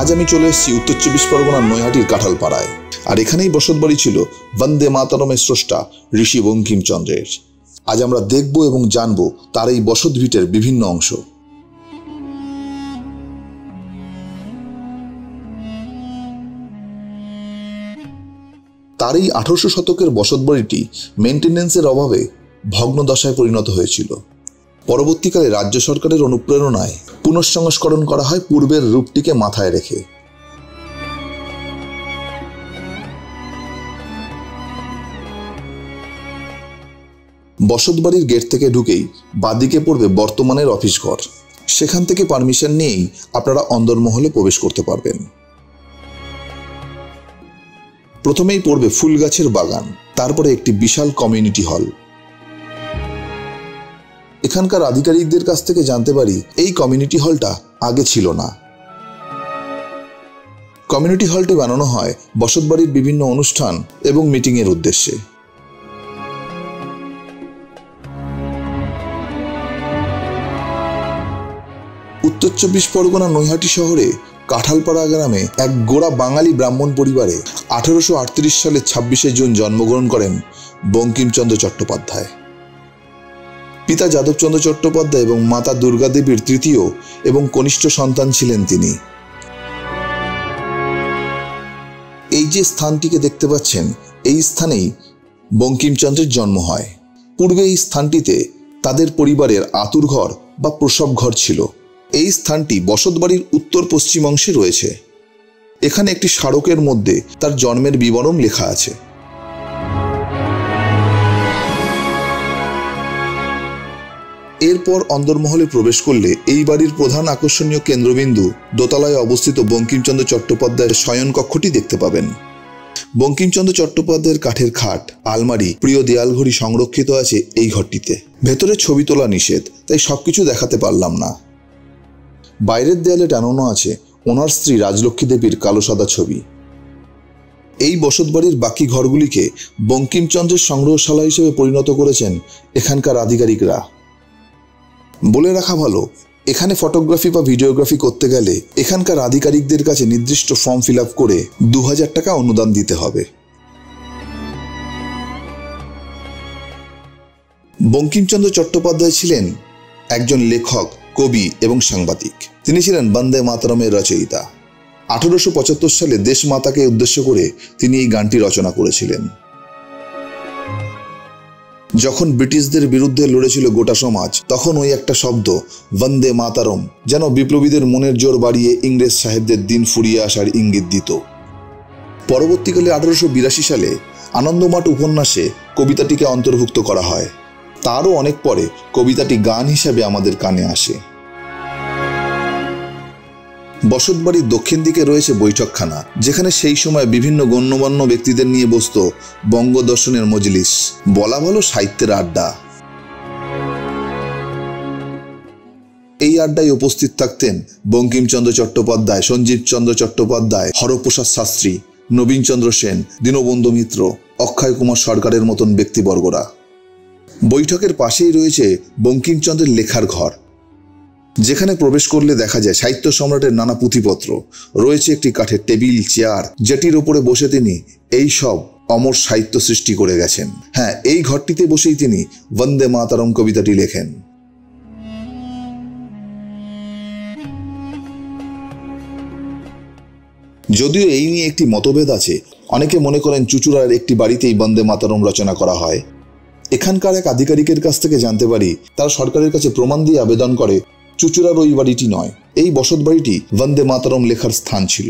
আজ আমি চলে এসেছি উত্তর 24 পরগনার নৈহাটির কাঁঠালপাড়ায়। আর এখানেই বসতবাড়ি ছিল বন্দে মাতরমের স্রষ্টা ঋষি বঙ্কিমচন্দ্রের। আজ আমরা দেখব এবং জানব তার এই বসতভিটের বিভিন্ন অংশ। তার এই 1800 শতকের বসতবাড়িটি মেইনটেনেন্সের অভাবে ভগ্নদশায় পরিণত হয়েছিল। পরবর্তীকালে রাজ্য সরকারের অনুপ্রেরণায় পুনঃসংস্করণ করা হয় পূর্বের রূপটিকে মাথায় রেখে। বসতবাড়ির গেট থেকে ঢুকেই বাদিকে পড়বে বর্তমানের অফিস ঘর। সেখান থেকে পারমিশন নিয়েই আপনারা অন্দরমহলে প্রবেশ করতে পারবেন। প্রথমেই পড়বে ফুল গাছের বাগান, তারপরে একটি বিশাল কমিউনিটি হল। এখানকার আধিকারিকদের কাছ থেকে জানতে পারি এই কমিউনিটি হলটা আগে ছিল না। কমিউনিটি হলটি বানানো হয় বসতবাড়ির বিভিন্ন অনুষ্ঠান এবং মিটিংয়ের উদ্দেশ্যে। উত্তর 24 পরগনা নৈহাটি শহরে কাঁঠালপাড়া গ্রামে এক গোড়া বাঙালি ব্রাহ্মণ পরিবারে 1838 সালের 26শে জুন জন্মগ্রহণ করেন বঙ্কিমচন্দ্র চট্টোপাধ্যায়। পিতা যাদবচন্দ্র চট্টোপাধ্যায় এবং মাতা দুর্গা দেবীর তৃতীয় এবং কনিষ্ঠ সন্তান ছিলেন তিনি। এই যে স্থানটিকে দেখতে পাচ্ছেন, এই স্থানেই বঙ্কিমচন্দ্রের জন্ম হয়। পূর্বে এই স্থানটিতে তাদের পরিবারের আতুরঘর বা প্রসব ঘর ছিল। এই স্থানটি বসতবাড়ির উত্তর পশ্চিম অংশে রয়েছে। এখানে একটি স্মারকের মধ্যে তার জন্মের বিবরণ লেখা আছে। এরপর অন্দরমহলে প্রবেশ করলে এই বাড়ির প্রধান আকর্ষণীয় কেন্দ্রবিন্দু দোতলায় অবস্থিত বঙ্কিমচন্দ্র চট্টোপাধ্যায়ের শয়নকক্ষটি দেখতে পাবেন। বঙ্কিমচন্দ্র চট্টোপাধ্যায়ের কাঠের খাট, আলমারি, প্রিয় দেয়ালঘড়ি সংরক্ষিত আছে এই ঘরটিতে। ভেতরে ছবি তোলা নিষেধ, তাই সবকিছু দেখাতে পারলাম না। বাইরের দেয়ালে টানানো আছে ওনার স্ত্রী রাজলক্ষ্মী দেবীর কালো সাদা ছবি। এই বসতবাড়ির বাকি ঘরগুলিকে বঙ্কিমচন্দ্রের সংগ্রহশালা হিসেবে পরিণত করেছেন এখানকার আধিকারিকরা। বলে রাখা ভালো, এখানে ফটোগ্রাফি বা ভিডিওগ্রাফি করতে গেলে এখানকার আধিকারিকদের কাছে নির্দিষ্ট ফর্ম ফিল আপ করে 2000 টাকা অনুদান দিতে হবে। বঙ্কিমচন্দ্র চট্টোপাধ্যায় ছিলেন একজন লেখক, কবি এবং সাংবাদিক। তিনি ছিলেন বন্দে মাতরমের রচয়িতা। 1875 সালে দেশমাতাকে উদ্দেশ্য করে তিনি এই গানটি রচনা করেছিলেন। যখন ব্রিটিশদের বিরুদ্ধে লড়েছিল গোটা সমাজ, তখন ওই একটা শব্দ বন্দে মাতরম যেন বিপ্লবীদের মনের জোর বাড়িয়ে ইংরেজ সাহেবদের দিন ফুরিয়ে আসার ইঙ্গিত দিত। পরবর্তীকালে 1882 সালে আনন্দমাঠ উপন্যাসে কবিতাটিকে অন্তর্ভুক্ত করা হয়। তারও অনেক পরে কবিতাটি গান হিসাবে আমাদের কানে আসে। বসতবাড়ির দক্ষিণ দিকে রয়েছে বৈঠকখানা, যেখানে সেই সময় বিভিন্ন গণ্যমান্য ব্যক্তিদের নিয়ে বসত বঙ্গদর্শনের মজলিস, বলা ভালো সাহিত্যের আড্ডা। এই আড্ডায় উপস্থিত থাকতেন বঙ্কিমচন্দ্র চট্টোপাধ্যায়, সঞ্জীবচন্দ্র চট্টোপাধ্যায়, হরপ্রসাদ শাস্ত্রী, নবীনচন্দ্র সেন, দীনবন্ধু মিত্র, অক্ষয় কুমার সরকারের মতন ব্যক্তিবর্গরা। বৈঠকের পাশেই রয়েছে বঙ্কিমচন্দ্রের লেখার ঘর, যেখানে প্রবেশ করলে দেখা যায় সাহিত্য সম্রাটের নানা পুঁথিপত্র। রয়েছে একটি কাঠের টেবিল, চেয়ার, যেটির ওপরে বসে তিনি এই সব অমর সাহিত্য সৃষ্টি করে গেছেন। হ্যাঁ, এই ঘরটিতে বসেই তিনি বন্দে মাতরম কবিতাটি লেখেন। যদিও এই নিয়ে একটি মতভেদ আছে। অনেকে মনে করেন চুঁচুড়ার একটি বাড়িতেই বন্দে মাতরম রচনা করা হয়। এখানকার এক আধিকারিকের কাছ থেকে জানতে পারি তারা সরকারের কাছে প্রমাণ দিয়ে আবেদন করে চুঁচুড়ার ওই বাড়িটি নয়, এই বসতবাড়িটি বন্দে মাতরম লেখার স্থান ছিল।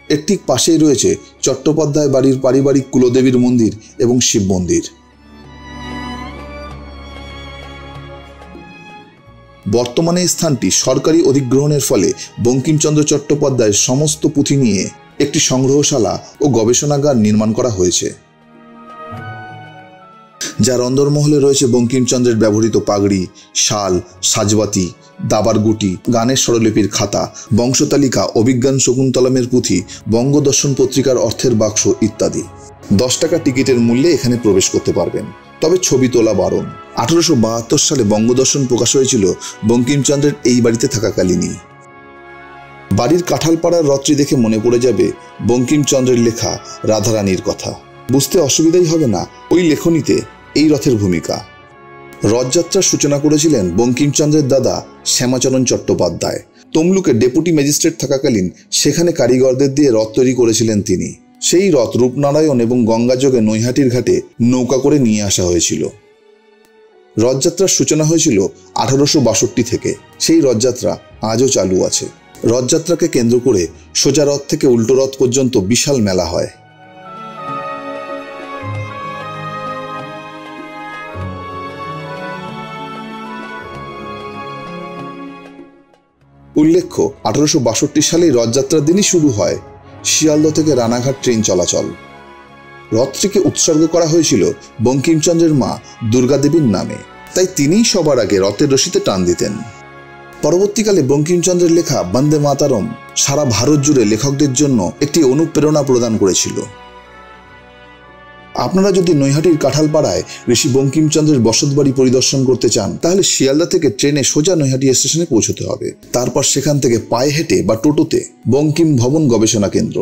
এর ঠিক পাশেই রয়েছে চট্টোপাধ্যায় বাড়ির পারিবারিক কুলদেবীর মন্দির এবং শিব মন্দির। বর্তমানে এই স্থানটি সরকারি অধিগ্রহণের ফলে বঙ্কিমচন্দ্র চট্টোপাধ্যায়ের সমস্ত পুঁথি নিয়ে একটি সংগ্রহশালা ও গবেষণাগার নির্মাণ করা হয়েছে, যার অন্দরমহলে রয়েছে বঙ্কিমচন্দ্রের ব্যবহৃত পাগড়ি, শাল, সাজবাতি, দাবার গুটি, গানের স্বরলিপির খাতা, বংশতালিকা, অভিজ্ঞান শকুন্তলমের পুঁথি, বঙ্গদর্শন পত্রিকার অর্থের বাক্স ইত্যাদি। 10 টাকা টিকিটের মূল্যে এখানে প্রবেশ করতে পারবেন, তবে ছবি তোলা বারণ। 1872 সালে বঙ্গদর্শন প্রকাশ হয়েছিল বঙ্কিমচন্দ্রের এই বাড়িতে থাকাকালীনই। বাড়ির কাঁঠালপাড়ার রথটি দেখে মনে পড়ে যাবে বঙ্কিমচন্দ্রের লেখা রাধারানীর কথা। বুঝতে অসুবিধাই হবে না ওই লেখনীতে এই রথের ভূমিকা। রথযাত্রার সূচনা করেছিলেন বঙ্কিমচন্দ্রের দাদা শ্যামাচরণ চট্টোপাধ্যায়। তমলুকে ডেপুটি ম্যাজিস্ট্রেট থাকাকালীন সেখানে কারিগরদের দিয়ে রথ তৈরি করেছিলেন তিনি। সেই রথ রূপনারায়ণ এবং গঙ্গাযোগে নৈহাটির ঘাটে নৌকা করে নিয়ে আসা হয়েছিল। রথযাত্রার সূচনা হয়েছিল 1862 থেকে। সেই রথযাত্রা আজও চালু আছে। রথযাত্রাকে কেন্দ্র করে সোজা রথ থেকে উল্টো রথ পর্যন্ত বিশাল মেলা হয়। উল্লেখ্য 1862 সালেই রথযাত্রার দিনই শুরু হয় শিয়ালদহ থেকে রানাঘাট ট্রেন চলাচল। রথটিকে উৎসর্গ করা হয়েছিল বঙ্কিমচন্দ্রের মা দুর্গাদেবীর নামে, তাই তিনিই সবার আগে রথের রশিতে টান দিতেন। পরবর্তীকালে বঙ্কিমচন্দ্রের লেখা বন্দে মাতরম সারা ভারত জুড়ে লেখকদের জন্য একটি অনুপ্রেরণা প্রদান করেছিল। আপনারা যদি নৈহাটির কাঁঠালপাড়ায় ঋষি বঙ্কিমচন্দ্রের বসতবাড়ি পরিদর্শন করতে চান তাহলে শিয়ালদা থেকে ট্রেনে সোজা নৈহাটি স্টেশনে পৌঁছতে হবে। তারপর সেখান থেকে পায়ে হেঁটে বা টোটোতে বঙ্কিম ভবন গবেষণা কেন্দ্র,